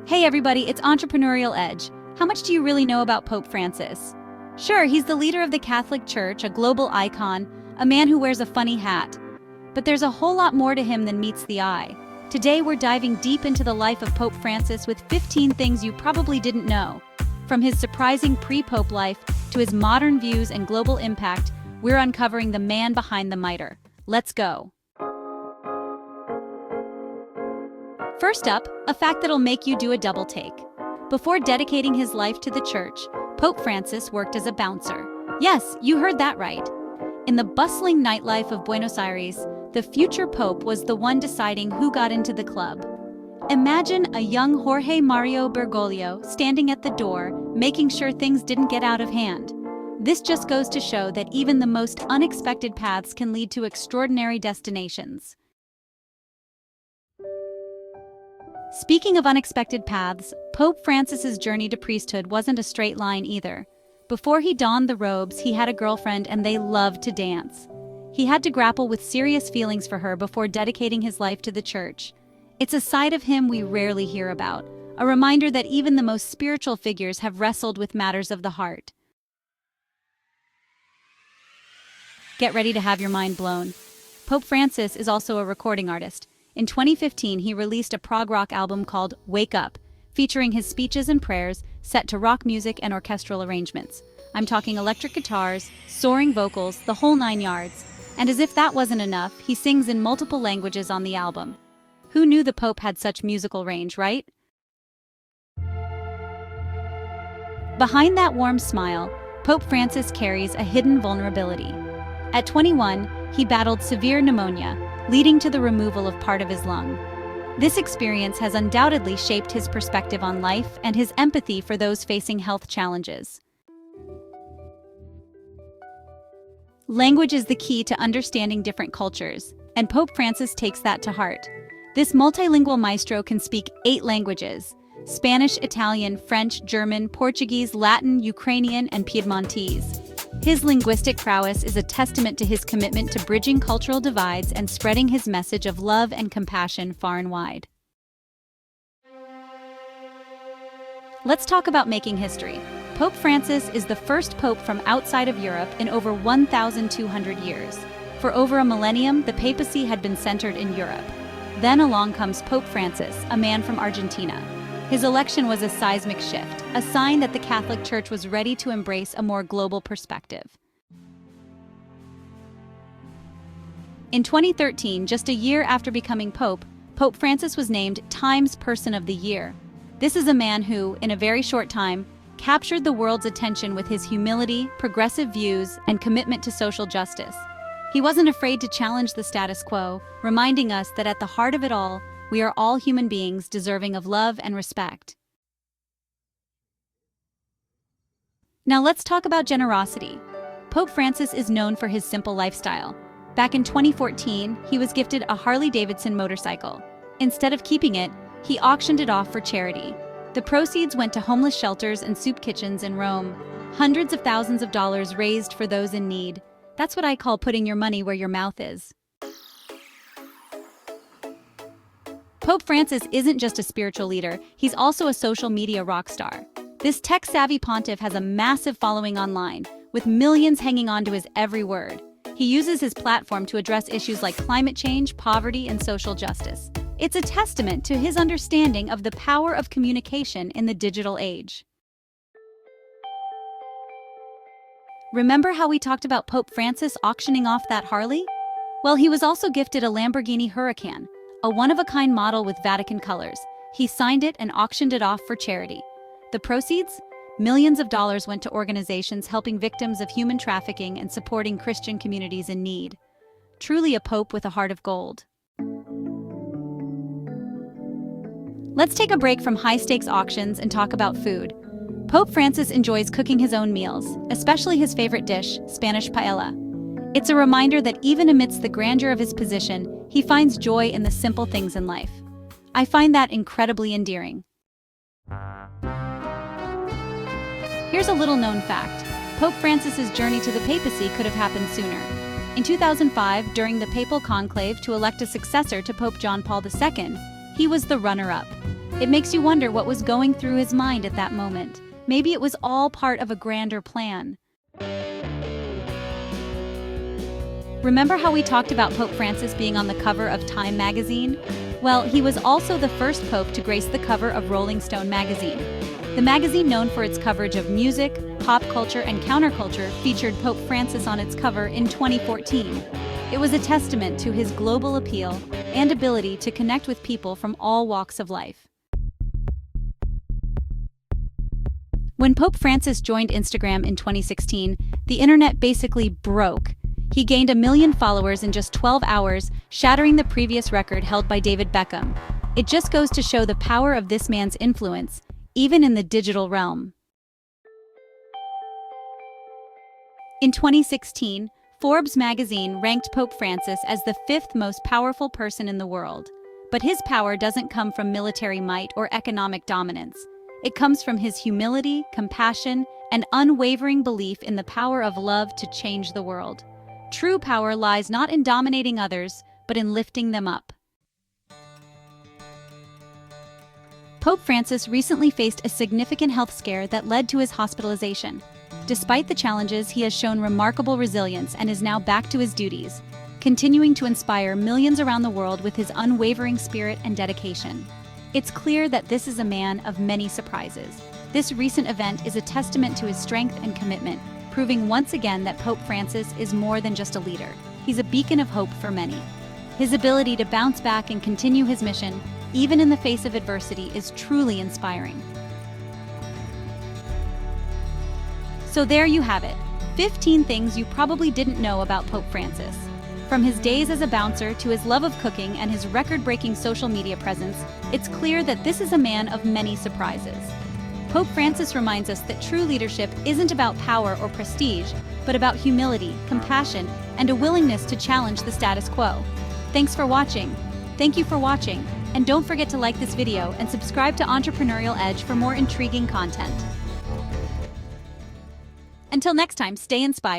Hey everybody, it's Entrepreneurial Edge. How much do you really know about Pope Francis? Sure, he's the leader of the Catholic Church, a global icon, a man who wears a funny hat. But there's a whole lot more to him than meets the eye. Today we're diving deep into the life of Pope Francis with 15 things you probably didn't know. From his surprising pre-Pope life to his modern views and global impact, we're uncovering the man behind the mitre. Let's go. First up, a fact that'll make you do a double take. Before dedicating his life to the church, Pope Francis worked as a bouncer. Yes, you heard that right. In the bustling nightlife of Buenos Aires, the future pope was the one deciding who got into the club. Imagine a young Jorge Mario Bergoglio standing at the door, making sure things didn't get out of hand. This just goes to show that even the most unexpected paths can lead to extraordinary destinations. Speaking of unexpected paths, Pope Francis's journey to priesthood wasn't a straight line either. Before he donned the robes, he had a girlfriend and they loved to dance. He had to grapple with serious feelings for her before dedicating his life to the church. It's a side of him we rarely hear about, a reminder that even the most spiritual figures have wrestled with matters of the heart. Get ready to have your mind blown. Pope Francis is also a recording artist. In 2015, he released a prog-rock album called Wake Up, featuring his speeches and prayers set to rock music and orchestral arrangements. I'm talking electric guitars, soaring vocals, the whole 9 yards. And as if that wasn't enough, he sings in multiple languages on the album. Who knew the Pope had such musical range, right? Behind that warm smile, Pope Francis carries a hidden vulnerability. At 21, he battled severe pneumonia, leading to the removal of part of his lung. This experience has undoubtedly shaped his perspective on life and his empathy for those facing health challenges. Language is the key to understanding different cultures, and Pope Francis takes that to heart. This multilingual maestro can speak 8 languages: Spanish, Italian, French, German, Portuguese, Latin, Ukrainian, and Piedmontese. His linguistic prowess is a testament to his commitment to bridging cultural divides and spreading his message of love and compassion far and wide. Let's talk about making history. Pope Francis is the first pope from outside of Europe in over 1,200 years. For over a millennium, the papacy had been centered in Europe. Then along comes Pope Francis, a man from Argentina. His election was a seismic shift, a sign that the Catholic Church was ready to embrace a more global perspective. In 2013, just a year after becoming Pope, Pope Francis was named Time's Person of the Year. This is a man who, in a very short time, captured the world's attention with his humility, progressive views, and commitment to social justice. He wasn't afraid to challenge the status quo, reminding us that at the heart of it all, we are all human beings deserving of love and respect. Now let's talk about generosity. Pope Francis is known for his simple lifestyle. Back in 2014, he was gifted a Harley-Davidson motorcycle. Instead of keeping it, he auctioned it off for charity. The proceeds went to homeless shelters and soup kitchens in Rome. Hundreds of thousands of dollars raised for those in need. That's what I call putting your money where your mouth is. Pope Francis isn't just a spiritual leader, he's also a social media rock star. This tech-savvy pontiff has a massive following online, with millions hanging on to his every word. He uses his platform to address issues like climate change, poverty, and social justice. It's a testament to his understanding of the power of communication in the digital age. Remember how we talked about Pope Francis auctioning off that Harley? Well, he was also gifted a Lamborghini Huracan, a one-of-a-kind model with Vatican colors. He signed it and auctioned it off for charity. The proceeds? Millions of dollars went to organizations helping victims of human trafficking and supporting Christian communities in need. Truly a pope with a heart of gold. Let's take a break from high-stakes auctions and talk about food. Pope Francis enjoys cooking his own meals, especially his favorite dish, Spanish paella. It's a reminder that even amidst the grandeur of his position, he finds joy in the simple things in life. I find that incredibly endearing. Here's a little-known fact. Pope Francis's journey to the papacy could have happened sooner. In 2005, during the papal conclave to elect a successor to Pope John Paul II, He was the runner-up. It makes you wonder what was going through his mind at that moment. Maybe it was all part of a grander plan. Remember how we talked about Pope Francis being on the cover of Time magazine? Well, he was also the first pope to grace the cover of Rolling Stone magazine. The magazine, known for its coverage of music, pop culture, and counterculture, featured Pope Francis on its cover in 2014. It was a testament to his global appeal and ability to connect with people from all walks of life. When Pope Francis joined Instagram in 2016, the internet basically broke. He gained 1 million followers in just 12 hours, shattering the previous record held by David Beckham. It just goes to show the power of this man's influence, even in the digital realm. In 2016, Forbes magazine ranked Pope Francis as the 5th most powerful person in the world. But his power doesn't come from military might or economic dominance. It comes from his humility, compassion, and unwavering belief in the power of love to change the world. True power lies not in dominating others, but in lifting them up. Pope Francis recently faced a significant health scare that led to his hospitalization. Despite the challenges, he has shown remarkable resilience and is now back to his duties, continuing to inspire millions around the world with his unwavering spirit and dedication. It's clear that this is a man of many surprises. This recent event is a testament to his strength and commitment, proving once again that Pope Francis is more than just a leader. He's a beacon of hope for many. His ability to bounce back and continue his mission, even in the face of adversity, is truly inspiring. So there you have it, 15 things you probably didn't know about Pope Francis. From his days as a bouncer to his love of cooking and his record-breaking social media presence, it's clear that this is a man of many surprises. Pope Francis reminds us that true leadership isn't about power or prestige, but about humility, compassion, and a willingness to challenge the status quo. Thanks for watching. Thank you for watching, and don't forget to like this video and subscribe to Entrepreneurial Edge for more intriguing content. Until next time, stay inspired.